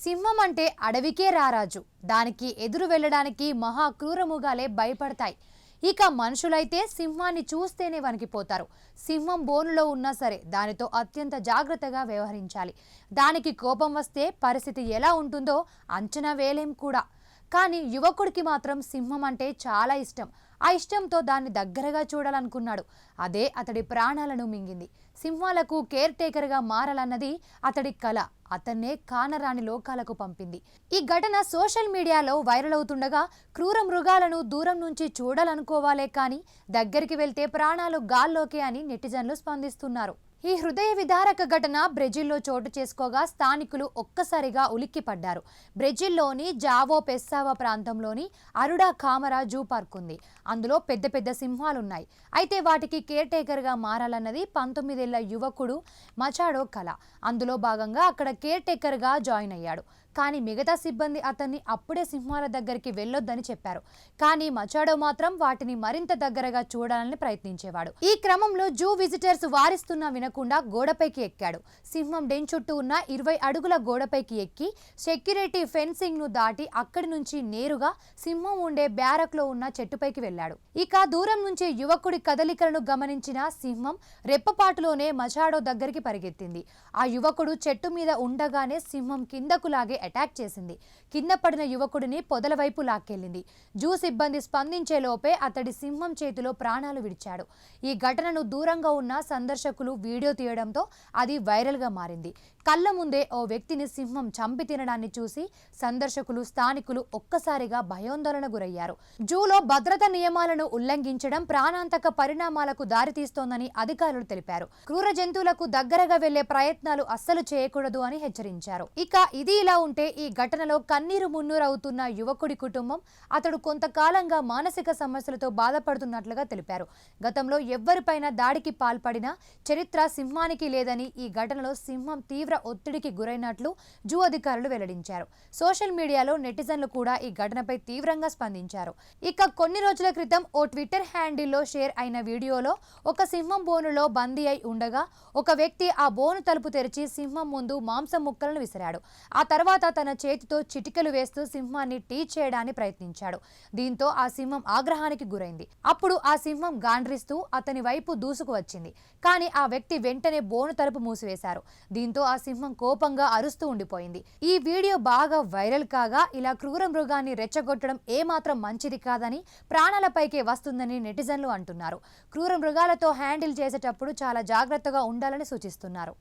సింహం అంటే అడవికే రారాజు. దానికి ఎదురు వెళ్ళడానికి మహా క్రూరముగాలే భయపడతాయి. ఇక మనుషులైతే సింహాన్ని చూస్తేనే వణికిపోతారు. సింహం బోనులో ఉన్నా సరే దానితో అత్యంత జాగ్రత్తగా వ్యవహరించాలి. దానికి కోపం వస్తే పరిస్థితి ఎలా ఉంటుందో అంచనా వేయలేం కూడా. కానీ యువకుడికి మాత్రం సింహం అంటే చాలా ఇష్టం. ఆ ఇష్టంతో దాన్ని దగ్గరగా చూడాలనుకున్నాడు. అదే అతడి ప్రాణాలను మింగింది. సింహాలకు కేర్ టేకర్గా మారాలన్నది అతడి కల. అతన్నే కానరాని లోకాలకు పంపింది. ఈ ఘటన సోషల్ మీడియాలో వైరల్ అవుతుండగా క్రూర మృగాలను దూరం నుంచి చూడాలనుకోవాలే కానీ దగ్గరికి వెళ్తే ప్రాణాలు గాల్లోకే అని నెటిజన్లు స్పందిస్తున్నారు. ఈ హృదయ విదారక ఘటన బ్రెజిల్లో చోటు చేసుకోగా స్థానికులు ఒక్కసారిగా ఉలిక్కిపడ్డారు. బ్రెజిల్లోని జావో పెస్సావా ప్రాంతంలోని అరుడా కామరా జూ పార్క్ ఉంది. అందులో పెద్ద పెద్ద సింహాలున్నాయి. అయితే వాటికి కేర్ టేకర్గా మారాలన్నది 19 ఏళ్ల యువకుడు మచాడో కల. అందులో భాగంగా అక్కడ కేర్ టేకర్గా జాయిన్ అయ్యాడు. కానీ మిగతా సిబ్బంది అతన్ని అప్పుడే సింహాల దగ్గరికి వెళ్ళొద్దని చెప్పారు. కానీ మచాడో మాత్రం వాటిని మరింత దగ్గరగా చూడాలని ప్రయత్నించేవాడు. ఈ క్రమంలో జూ విజిటర్స్ వారిస్తున్నా వినకుండా గోడపైకి ఎక్కాడు. సింహం డెన్ చుట్టూ ఉన్న 20 అడుగుల గోడపైకి ఎక్కి సెక్యూరిటీ ఫెన్సింగ్ ను దాటి అక్కడి నుంచి నేరుగా సింహం ఉండే బ్యారక్ లో ఉన్న చెట్టుపైకి వెళ్ళాడు. ఇక దూరం నుంచి యువకుడి కదలికలను గమనించిన సింహం రెప్పపాటులోనే మచాడో దగ్గరికి పరిగెత్తింది. ఆ యువకుడు చెట్టు మీద ఉండగానే సింహం కిందకు లాగే అటాక్ చేసింది. కింద పడిన యువకుడిని పొదల వైపు లాక్కెళ్లింది. జూ సిబ్బంది స్పందించే లోపే అతడి సింహం చేతిలో ప్రాణాలు విడిచాడు. ఈ ఘటనను దూరంగా ఉన్న సందర్శకులు వీడియో తీయడంతో అది వైరల్ గా మారింది. కళ్ళ ముందే ఓ వ్యక్తిని సింహం చంపి తినడాన్ని చూసి సందర్శకులు, స్థానికులు ఒక్కసారిగా భయాందోళన గురయ్యారు. జూలో భద్రతా నియమాలను ఉల్లంఘించడం ప్రాణాంతక పరిణామాలకు దారితీస్తోందని అధికారులు తెలిపారు. క్రూర జంతువులకు దగ్గరగా వెళ్లే ప్రయత్నాలు అస్సలు చేయకూడదు అని హెచ్చరించారు. ఇక ఇది ఇలా ఉంటే ఈ ఘటనలో కన్నీరు మున్నూరు అవుతున్న యువకుడి కుటుంబం అతడు కొంతకాలంగా మానసిక సమస్యలతో బాధపడుతున్నట్లుగా తెలిపారు. గతంలో ఎవ్వరిపైన దాడికి పాల్పడిన చరిత్ర సింహానికి లేదని, ఈ ఘటనలో సింహం తీవ్ర ఒత్తిడికి గురైనట్లు జూ అధికారులు వెల్లడించారు. సోషల్ మీడియాలో నెటిజన్లు కూడా ఈ ఘటనపై తీవ్రంగా స్పందించారు. ఇక కొన్ని రోజుల క్రితం ఓ ట్విట్టర్ హ్యాండిల్లో షేర్ అయిన వీడియోలో ఒక సింహం బోనులో బందీ అయి ఉండగా ఒక వ్యక్తి ఆ బోను తలుపు తెరిచి సింహం ముందు మాంసం ముక్కలను విసిరాడు. ఆ తర్వాత తన చేతితో చిటికెలు వేస్తూ సింహాన్ని టీచ్ చేయడానికి ప్రయత్నించాడు. దీంతో ఆ సింహం ఆగ్రహానికి గురైంది. అప్పుడు ఆ సింహం గాండ్రిస్తూ అతని వైపు దూసుకు వచ్చింది. కానీ ఆ వ్యక్తి వెంటనే బోను తలుపు మూసివేశారు. దీంతో ఆ సింహం కోపంగా అరుస్తూ ఉండిపోయింది. ఈ వీడియో బాగా వైరల్ కాగా ఇలా క్రూర మృగాన్ని రెచ్చగొట్టడం ఏమాత్రం మంచిది కాదని, ప్రాణాలపైకే వస్తుందని నెటిజన్లు అంటున్నారు. క్రూర మృగాలతో హ్యాండిల్ చేసేటప్పుడు చాలా జాగ్రత్తగా ఉండాలని సూచిస్తున్నారు.